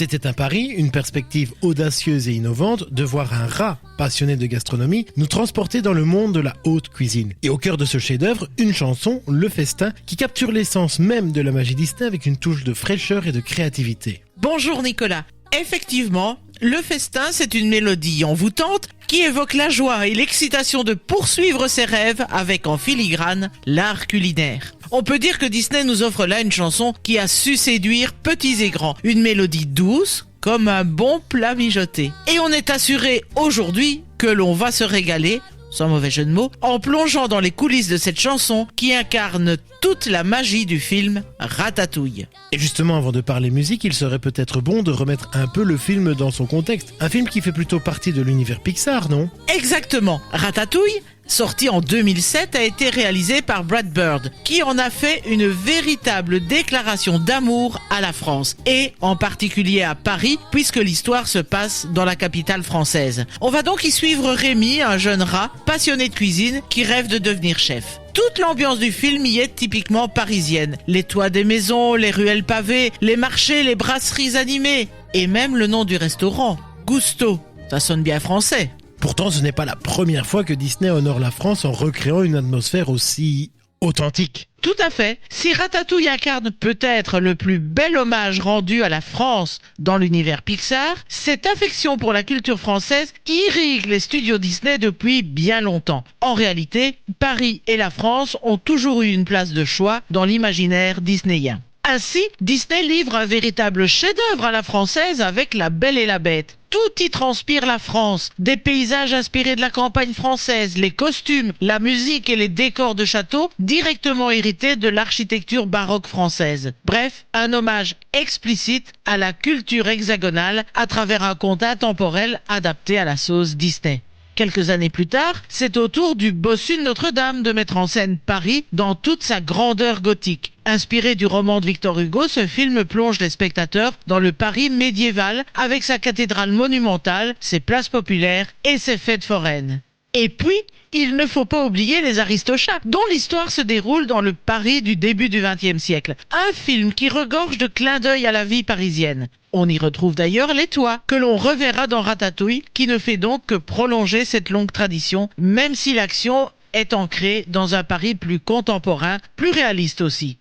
C'était un pari, une perspective audacieuse et innovante de voir un rat passionné de gastronomie nous transporter dans le monde de la haute cuisine. Et au cœur de ce chef-d'œuvre, une chanson, Le Festin, qui capture l'essence même de la magie Disney avec une touche de fraîcheur et de créativité. Bonjour Nicolas. Effectivement, Le Festin, c'est une mélodie envoûtante qui évoque la joie et l'excitation de poursuivre ses rêves avec en filigrane l'art culinaire. On peut dire que Disney nous offre là une chanson qui a su séduire petits et grands. Une mélodie douce comme un bon plat mijoté. Et on est assuré aujourd'hui que l'on va se régaler, sans mauvais jeu de mots, en plongeant dans les coulisses de cette chanson qui incarne toute la magie du film Ratatouille. Et justement, avant de parler musique, il serait peut-être bon de remettre un peu le film dans son contexte. Un film qui fait plutôt partie de l'univers Pixar, non ? Exactement. Ratatouille, sorti en 2007, a été réalisé par Brad Bird, qui en a fait une véritable déclaration d'amour à la France, et en particulier à Paris, puisque l'histoire se passe dans la capitale française. On va donc y suivre Rémi, un jeune rat passionné de cuisine qui rêve de devenir chef. Toute l'ambiance du film y est typiquement parisienne. Les toits des maisons, les ruelles pavées, les marchés, les brasseries animées, et même le nom du restaurant, Gusto. Ça sonne bien français. Pourtant, ce n'est pas la première fois que Disney honore la France en recréant une atmosphère aussi authentique. Tout à fait. Si Ratatouille incarne peut-être le plus bel hommage rendu à la France dans l'univers Pixar, cette affection pour la culture française irrigue les studios Disney depuis bien longtemps. En réalité, Paris et la France ont toujours eu une place de choix dans l'imaginaire disneyen. Ainsi, Disney livre un véritable chef-d'œuvre à la française avec La Belle et la Bête. Tout y transpire la France, des paysages inspirés de la campagne française, les costumes, la musique et les décors de château directement hérités de l'architecture baroque française. Bref, un hommage explicite à la culture hexagonale à travers un conte intemporel adapté à la sauce Disney. Quelques années plus tard, c'est au tour du bossu de Notre-Dame de mettre en scène Paris dans toute sa grandeur gothique. Inspiré du roman de Victor Hugo, ce film plonge les spectateurs dans le Paris médiéval avec sa cathédrale monumentale, ses places populaires et ses fêtes foraines. Et puis, il ne faut pas oublier les Aristochats, dont l'histoire se déroule dans le Paris du début du XXe siècle. Un film qui regorge de clins d'œil à la vie parisienne. On y retrouve d'ailleurs les toits, que l'on reverra dans Ratatouille, qui ne fait donc que prolonger cette longue tradition, même si l'action est ancrée dans un Paris plus contemporain, plus réaliste aussi.